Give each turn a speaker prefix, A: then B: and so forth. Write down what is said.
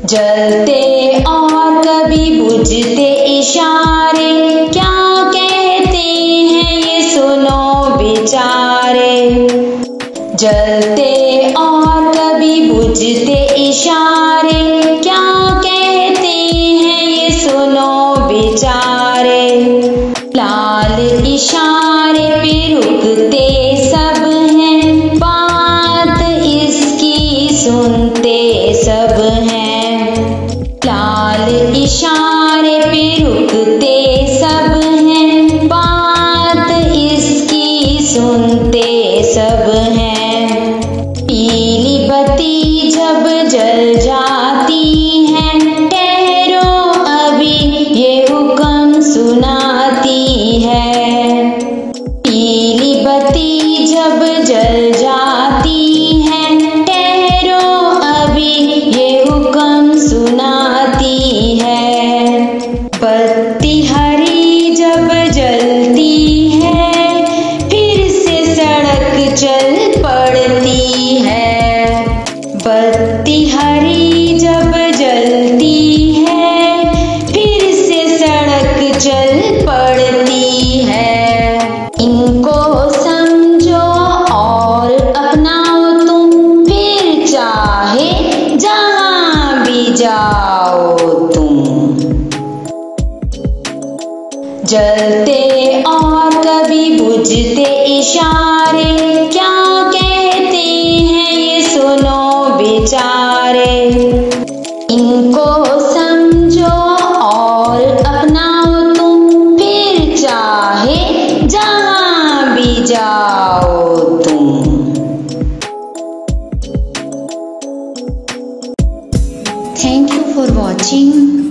A: जलते और कभी बुझते इशारे, क्या कहते हैं ये सुनो बेचारे। जलते और कभी बुझते इशारे, क्या कहते हैं ये सुनो बेचारे। लाल इशारे पे रुकते सब हैं, बात इसकी सुनते सब हैं। लाल इशारे पे रुकते सब हैं, बात इसकी सुनते सब हैं। पीली बत्ती जब जल जाती है, ठहरो अभी ये हुक्म सुनाती है। पीली बत्ती जब जल जाती है, ठहरो अभी ये हुक्म सुनाती है। बत्ती हरी जब जलती है, फिर से सड़क चल पड़ती है। बत्ती हरी जब जलती है, फिर से सड़क चल पड़ती है। इनको समझो और अपनाओ तुम, फिर चाहे जहां भी जाओ तुम। जलते और कभी बुझते इशारे, क्या कहते हैं ये सुनो बेचारे। इनको समझो और अपनाओ तुम, फिर चाहे जहां भी जाओ तुम। Thank you for watching.